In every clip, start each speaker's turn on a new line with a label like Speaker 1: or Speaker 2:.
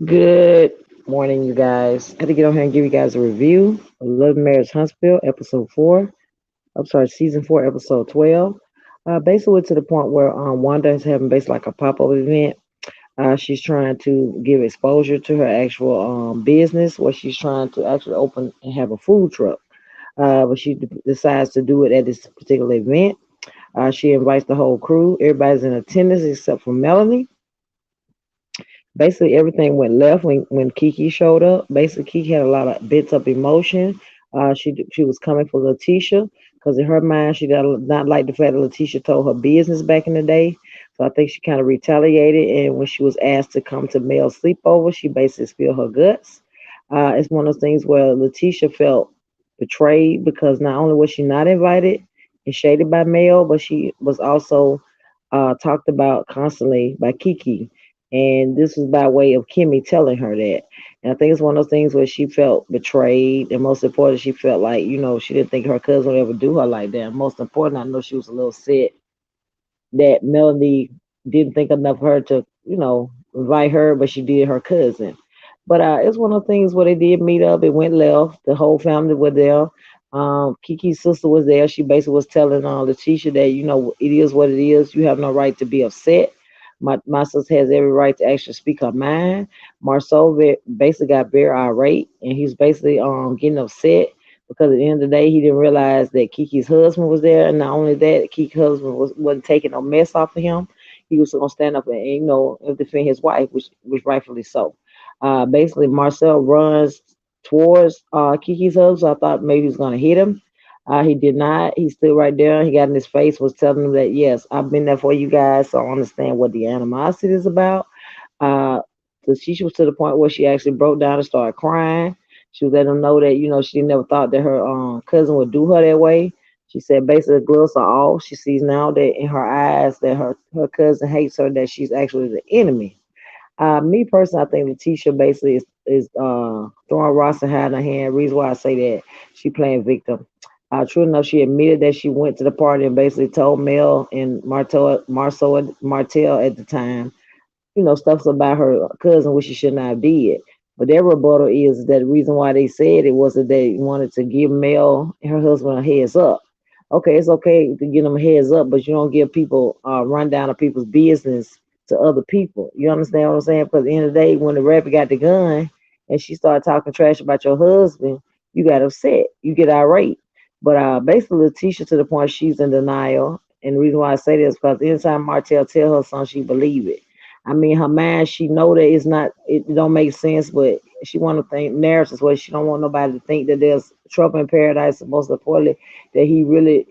Speaker 1: Good morning, you guys. I had to get on here and give you guys a review of Love and Marriage Huntsville, episode 4. I'm sorry, season 4, episode 12. Basically, to the point where Wanda is having basically like a pop up event. She's trying to give exposure to her actual business, where she's trying to actually open and have a food truck. But she decides to do it at this particular event. She invites the whole crew. Everybody's in attendance except for Melanie. Basically everything went left when Kiki showed up. Basically, Kiki had a lot of bits of emotion. She was coming for Letitia because in her mind she did not like the fact that Letitia told her business back in the day. So I think she kind of retaliated. And when she was asked to come to Mel's sleepover, she basically spilled her guts. It's one of those things where Letitia felt betrayed because not only was she not invited and shaded by Mel, but she was also talked about constantly by Kiki, and this was by way of Kimmy telling her that. And I think it's one of those things where she felt betrayed, and most important, she felt like she didn't think her cousin would ever do her like that. And most important, I know she was a little sad that Melanie didn't think enough of her to invite her, but she did her cousin. But it's one of the things where they did meet up. It went left. The whole family were there. Kiki's sister was there. She basically was telling Letitia that it is what it is. You have no right to be upset. My sister has every right to actually speak her mind. Marceau basically got very irate, and he's basically getting upset because at the end of the day, he didn't realize that Kiki's husband was there, and not only that, Kiki's husband wasn't taking no mess off of him. He was gonna stand up and defend his wife, which was rightfully so. Basically, Marcel runs towards Kiki's husband. So I thought maybe he was gonna hit him. He did not. He stood right there. He got in his face, was telling him that yes, I've been there for you guys, so I understand what the animosity is about. Uh, so she was to the point where she actually broke down and started crying. She was letting him know that she never thought that her cousin would do her that way. She said basically the gloves are off. She sees now that in her eyes that her cousin hates her, that she's actually the enemy. Me personally, I think Letitia basically is throwing rocks and hiding her hand. Reason why I say that, she playing victim. True enough, she admitted that she went to the party and basically told Mel and Martell at the time, stuff about her cousin, which she should not have did. But their rebuttal is that the reason why they said it was that they wanted to give Mel and her husband a heads up. Okay, it's okay to give them a heads up, but you don't give people a rundown of people's business to other people. You understand what I'm saying? Because at the end of the day, when the rapper got the gun and she started talking trash about your husband, you got upset. You get irate. But basically, Letitia to the point she's in denial. And the reason why I say this is because anytime Martell tell her something, she believe it. I mean, her mind, she know that it don't make sense, but she want to think narratives where she don't want nobody to think that there's trouble in paradise. And most importantly, that he really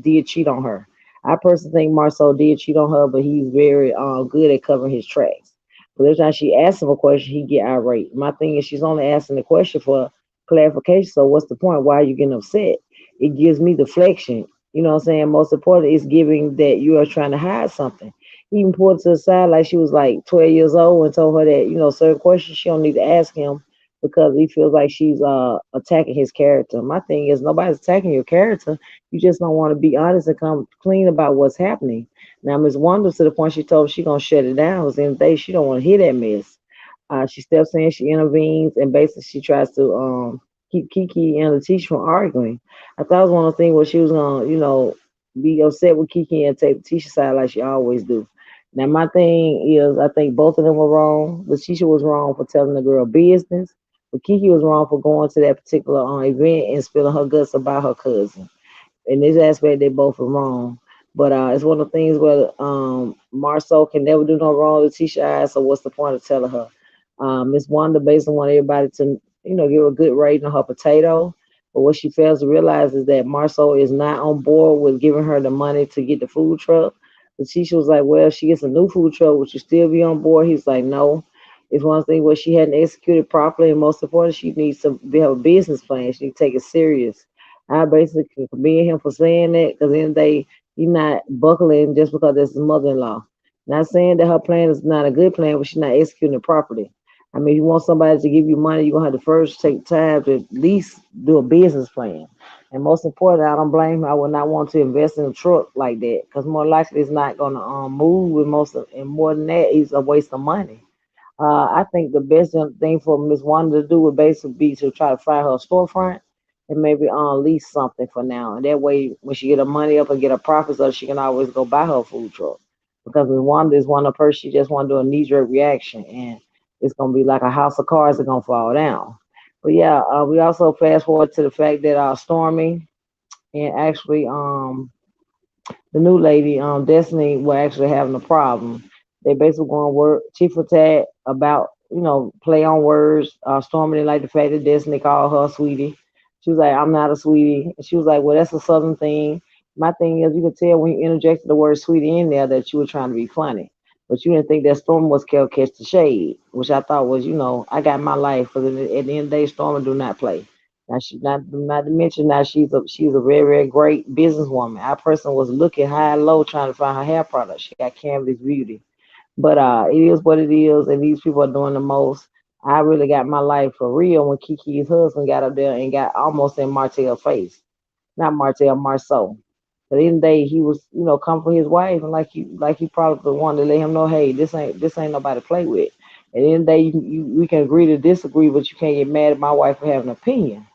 Speaker 1: did cheat on her. I personally think Marceau did cheat on her, but he's very good at covering his tracks. But every time she asks him a question, he get irate. My thing is she's only asking the question for clarification. So what's the point? Why are you getting upset? It gives me deflection. You know what I'm saying? Most important is giving that you are trying to hide something. He even pulled her to the side like she was like 12 years old and told her that, certain questions she don't need to ask him because he feels like she's attacking his character. My thing is nobody's attacking your character. You just don't want to be honest and come clean about what's happening. Now Miss Wanda to the point she told she gonna shut it down because in the day she don't want to hear that mess. She steps in, she intervenes, and basically she tries to keep Kiki and Letitia from arguing. I thought it was one of the things where she was gonna, be upset with Kiki and take Letitia's side like she always do. Now my thing is, I think both of them were wrong. Letitia was wrong for telling the girl business, but Kiki was wrong for going to that particular event and spilling her guts about her cousin. In this aspect, they both are wrong. But it's one of the things where Marceau can never do no wrong to Letitia eyes. So what's the point of telling her? Miss Wanda basically want everybody to, give a good rating on her potato. But what she fails to realize is that Marceau is not on board with giving her the money to get the food truck. Letitia was like, well, if she gets a new food truck, would you still be on board? He's like, no. It's one thing where she hadn't executed properly, and most important, she needs to have a business plan. She needs to take it serious. I basically commend him for saying that because in the day, he's not buckling just because that's his mother-in-law. Not saying that her plan is not a good plan, but she's not executing it properly. I mean, if you want somebody to give you money, you're gonna have to first take time to at least do a business plan. And most important, I don't blame her. I would not want to invest in a truck like that because more likely it's not gonna move. With most of, and more than that, it's a waste of money. I think the best thing for Miss Wanda to do would basically be to try to find her storefront and maybe lease something for now. And that way, when she get her money up and get her profits up, she can always go buy her food truck. Because Miss Wanda is one of the person she just want to do a knee jerk reaction, and it's gonna be like a house of cards that gonna fall down. But yeah, we also fast forward to the fact that Stormy and actually the new lady, Destiny, were actually having a problem. They basically going to work chief for tat about, play on words. Stormy didn't like the fact that Destiny called her sweetie. She was like, I'm not a sweetie. And she was like, well, that's a southern thing. My thing is, you could tell when you interjected the word sweetie in there that you were trying to be funny. But you didn't think that Stormy was catch the shade, which I thought was, I got my life. Because at the end of the day, Stormy do not play. Now she not to mention now she's a very very great businesswoman. Our person was looking high and low trying to find her hair product. She got Canvas Beauty, but it is what it is, and these people are doing the most. I really got my life for real when Kiki's husband got up there and got almost in Martell's face. Not Martell, Marceau. But in the end of the day, he was, come for his wife, and like he probably wanted to let him know, hey, this ain't nobody to play with. At the end of the day, we can agree to disagree, but you can't get mad at my wife for having an opinion.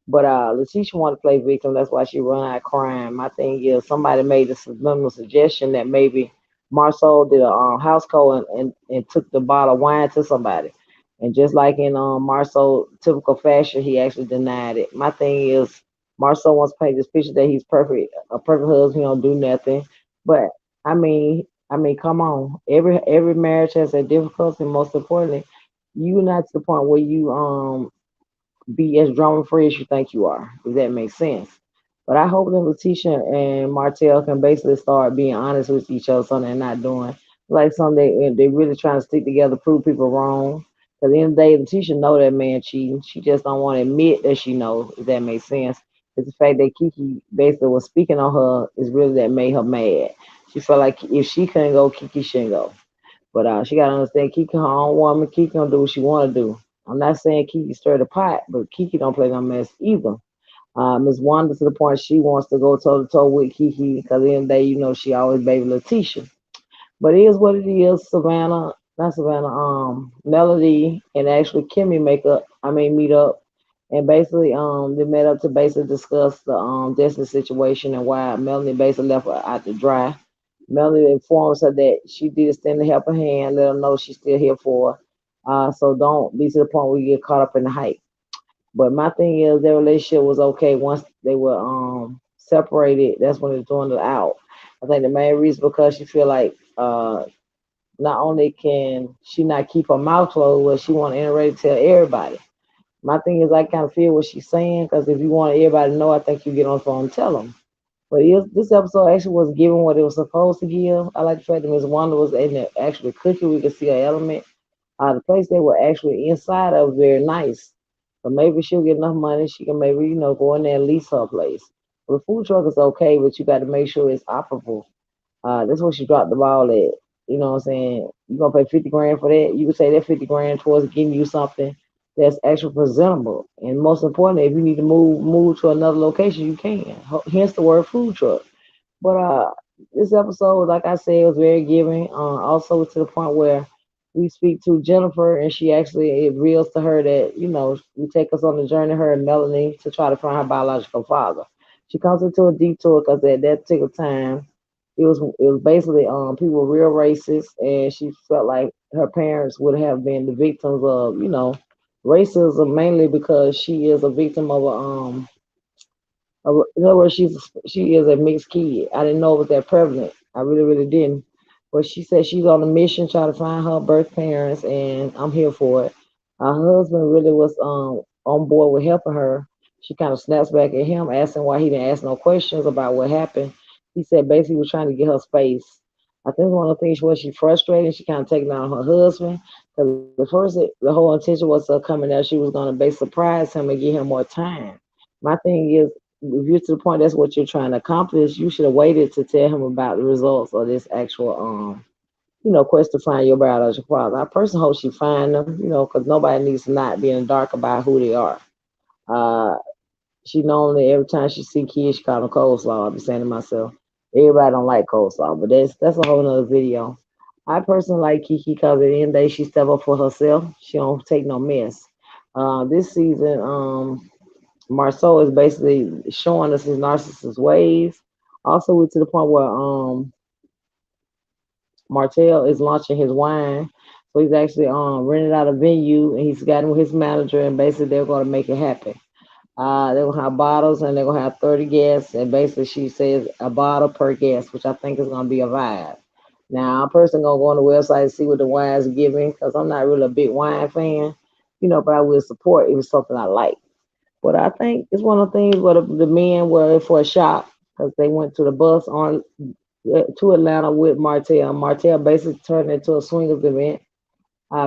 Speaker 1: But Letitia wanted to play victim. That's why she run out crying. My thing is, somebody made a subliminal suggestion that maybe Marceau did a house call and took the bottle of wine to somebody. And just like in Marceau typical fashion, he actually denied it. My thing is, Marceau wants to paint this picture that he's perfect, a perfect husband. He don't do nothing. But come on. Every marriage has a difficulty. Most importantly, you not to the point where you be as drama free as you think you are, if that makes sense. But I hope that Letitia and Martell can basically start being honest with each other, something they're not doing. Like something they really trying to stick together, prove people wrong. Because at the end of the day, Letitia know that man cheating. She just don't want to admit that she knows, if that makes sense. It's the fact that Kiki basically was speaking on her is really that made her mad. She felt like if she couldn't go, Kiki shouldn't go. But she gotta understand Kiki her own woman. Kiki gonna do what she wanna do. I'm not saying Kiki stir the pot, but Kiki don't play no mess either. Miss Wanda to the point she wants to go toe to toe with Kiki because at the end of the day, she always baby Letitia. But it is what it is. Savannah, not Savannah, Melody and actually Kimmy meet up, and basically they met up to basically discuss the Destiny situation and why Melanie basically left her out to dry. Melanie informs her that she did extend to help her hand, let her know she's still here for her. So don't be to the point where you get caught up in the hype. But my thing is their relationship was okay once they were separated. That's when it dwindled out. I think the main reason because she feel like not only can she not keep her mouth closed, but she want to iterate to tell everybody. My thing is I kind of feel what she's saying because if you want everybody to know, I think you get on the phone and tell them. But this episode actually was giving what it was supposed to give. I like the fact that Miss Wanda was in there actually cooking. We could see her element. The place they were actually inside of was very nice. So maybe she'll get enough money. She can maybe, go in there and lease her place. Well, the food truck is okay, but you got to make sure it's operable. That's where she dropped the ball at. You know what I'm saying? You're gonna pay 50 grand for that. You could say that 50 grand towards getting you something that's actually presentable. And most importantly, if you need to move to another location, you can. Hence the word food truck. But this episode, like I said, was very giving. Also to the point where we speak to Jennifer, and she actually it reveals to her that we take us on the journey, her and Melanie, to try to find her biological father. She comes into a detour because at that particular time, it was basically people were real racist, and she felt like her parents would have been the victims of racism mainly because she is a victim of in other words, she is a mixed kid. I didn't know it was that prevalent. I really, really didn't. But she said she's on a mission trying to find her birth parents, and I'm here for it. Her husband really was on board with helping her. She kind of snaps back at him, asking why he didn't ask no questions about what happened. He said basically he was trying to get her space. I think one of the things was she frustrated. She kind of taking out her husband because the first the whole intention was her coming out. She was going to basically surprise him and give him more time. My thing is if you're to the point that's what you're trying to accomplish, you should have waited to tell him about the results of this actual quest to find your biological father. I personally hope she find them, because nobody needs to not be in the dark about who they are. Uh she normally every time she see kids she call them coleslaw. I be saying to myself, everybody don't like coleslaw, but that's a whole nother video. I personally like Kiki because at the end of the day, she step up for herself. She don't take no mess. This season, Marceau is basically showing us his narcissist ways. Also, we're to the point where Martell is launching his wine. So he's actually rented out a venue and he's gotten with his manager and basically they're gonna make it happen. They're gonna have bottles and they're gonna have 30 guests and basically she says a bottle per guest, which I think is gonna be a vibe. Now I'm personally gonna go on the website and see what the wine's giving because I'm not really a big wine fan, but I will support if it's something I like. But I think it's one of the things where the men were for a shop because they went to the bus on to Atlanta with Martell. Martell basically turned it into a swingers event,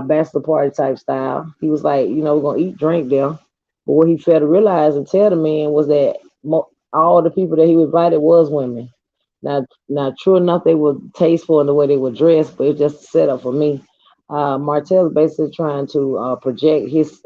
Speaker 1: bachelor party type style. He was like, we're gonna eat, drink there. But what he failed to realize and tell the men was that all the people that he invited was women. Now, true enough, they were tasteful in the way they were dressed, but it's just a setup for me. Martell's basically trying to project his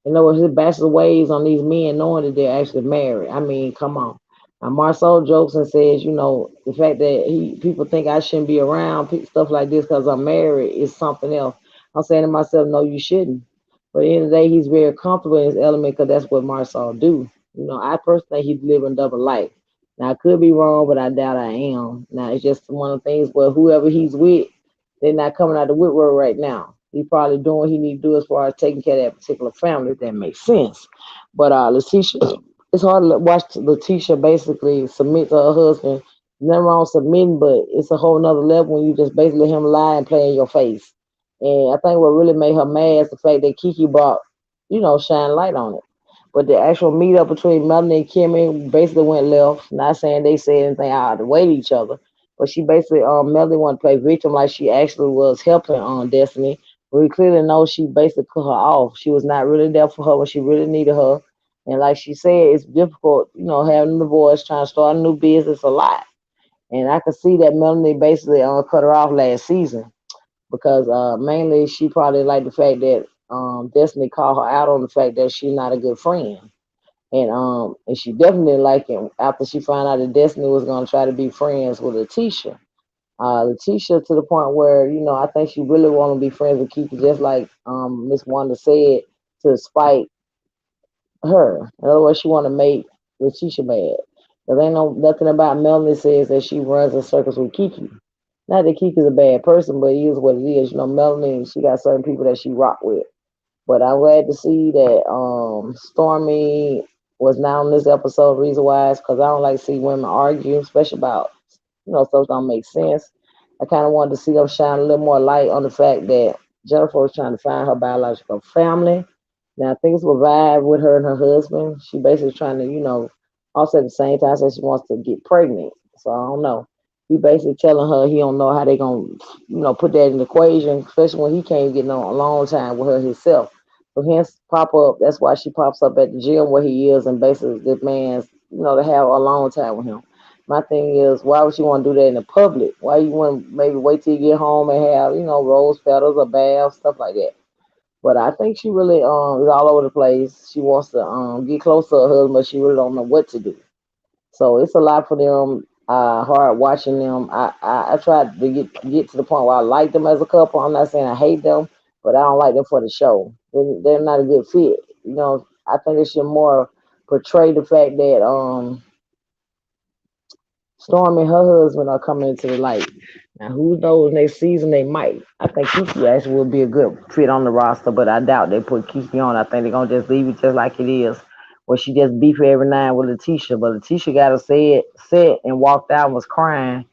Speaker 1: bachelor ways on these men, knowing that they're actually married. I mean, come on. Marcel jokes and says, the fact that people think I shouldn't be around stuff like this because I'm married is something else. I'm saying to myself, no, you shouldn't. But at the end of the day, he's very comfortable in his element because that's what Marcel do. I personally think he's living double life. Now, I could be wrong, but I doubt I am. Now, it's just one of the things where whoever he's with, they're not coming out of the woodwork right now. He probably doing what he need to do as far as taking care of that particular family, if that makes sense. But Letitia, it's hard to watch Letitia basically submit to her husband. Nothing wrong submitting, but it's a whole nother level when you just basically let him lie and play in your face. And I think what really made her mad is the fact that Kiki brought, shine light on it. But the actual meetup between Melanie and Kimmy basically went left. Not saying they said anything out of the way to each other, but she basically Melanie wanted to play victim like she actually was helping on Destiny. We clearly know she basically cut her off. She was not really there for her when she really needed her. And like she said, it's difficult, having the boys trying to start a new business a lot. And I could see that Melanie basically cut her off last season because mainly she probably liked the fact that Destiny called her out on the fact that she's not a good friend. And she definitely liked him after she found out that Destiny was gonna try to be friends with Letitia. Letitia to the point where, I think she really want to be friends with Kiki, just like Miss Wanda said, to spite her. In other words, she want to make Letitia mad. There ain't nothing about Melanie says that she runs in circles with Kiki. Not that Kiki's a bad person, but it is what it is. Melanie, she got certain people that she rock with. But I'm glad to see that Stormy was not on this episode reason wise because I don't like to see women argue, especially about stuff don't make sense. I kind of wanted to see them shine a little more light on the fact that Jennifer was trying to find her biological family. Now, things will vibe with her and her husband. She basically trying to, also at the same time says she wants to get pregnant. So I don't know. He basically telling her he don't know how they gonna, put that in the equation, especially when he can't get no alone time with her himself. So hence pop up. That's why she pops up at the gym where he is and basically demands, to have a long time with him. My thing is, why would you want to do that in the public? Why you want to maybe wait till you get home and have, rose petals or baths, stuff like that. But I think she really is all over the place. She wants to get close to her husband, but she really don't know what to do. So it's a lot for them. Hard watching them. I tried to get to the point where I like them as a couple. I'm not saying I hate them, but I don't like them for the show. They're not a good fit. I think they should more portray the fact that Storm and her husband are coming into the light. Now, who knows? Next season they might. I think Kiki actually will be a good fit on the roster, but I doubt they put Kiki on. I think they're gonna just leave it just like it is, where she just beef every night with Letitia. But Letitia got her set and walked out and was crying.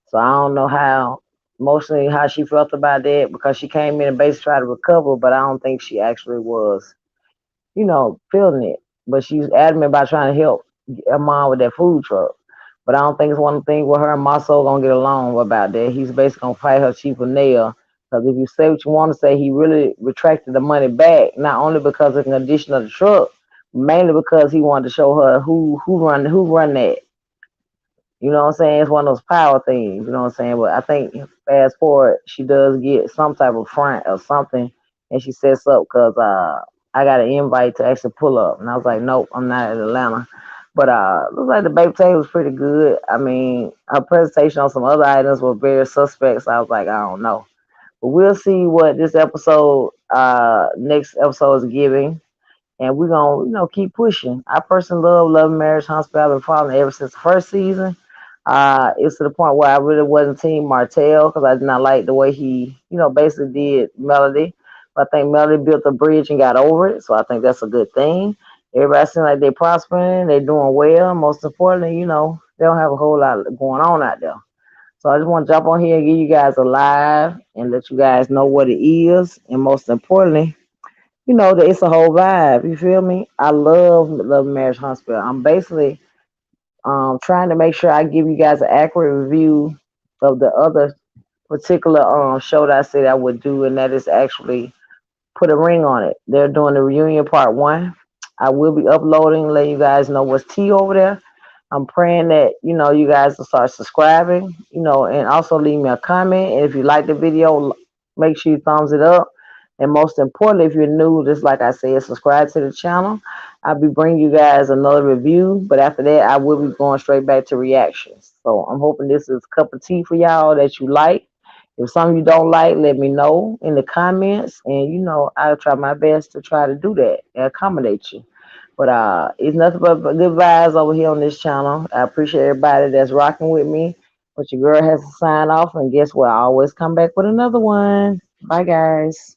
Speaker 1: So I don't know how emotionally how she felt about that because she came in and basically tried to recover, but I don't think she actually was, feeling it. But she was adamant about trying to help her mom with that food truck. But I don't think it's one of the things where her and Marceau gonna get along about that. He's basically gonna fight her cheap with nail. Because if you say what you want to say, he really retracted the money back, not only because of the condition of the truck, mainly because he wanted to show her who run that. You know what I'm saying? It's one of those power things. You know what I'm saying? But I think fast forward, she does get some type of front or something, and she sets up because I got an invite to actually pull up, and I was like, nope, I'm not in Atlanta. But looks like the baked potato was pretty good. I mean, her presentation on some other items were very suspect. So I was like, I don't know. But we'll see what this episode, next episode is giving, and we're gonna, keep pushing. I personally love Marriage Huntsville. I've been following it ever since the first season. It's to the point where I really wasn't Team Martell because I did not like the way he, basically did Melody. But I think Melody built a bridge and got over it, so I think that's a good thing. Everybody seems like they're prospering, they're doing well. Most importantly, they don't have a whole lot going on out there. So I just want to jump on here and give you guys a live and let you guys know what it is, and most importantly, that it's a whole vibe. You feel me? I love Marriage Huntsville. I'm basically trying to make sure I give you guys an accurate review of the other particular show that I said I would do, and that is actually Put a Ring on It. They're doing the reunion part one. I will be uploading, letting you guys know what's tea over there. I'm praying that you guys will start subscribing, and also leave me a comment. And if you like the video, make sure you thumbs it up. And most importantly, if you're new, just like I said, subscribe to the channel. I'll be bringing you guys another review, but after that, I will be going straight back to reactions. So I'm hoping this is a cup of tea for y'all that you like. If something you don't like, let me know in the comments, and I'll try my best to try to do that and accommodate you. But it's nothing but good vibes over here on this channel. I appreciate everybody that's rocking with me. But your girl has to sign off, and guess what? I always come back with another one. Bye, guys.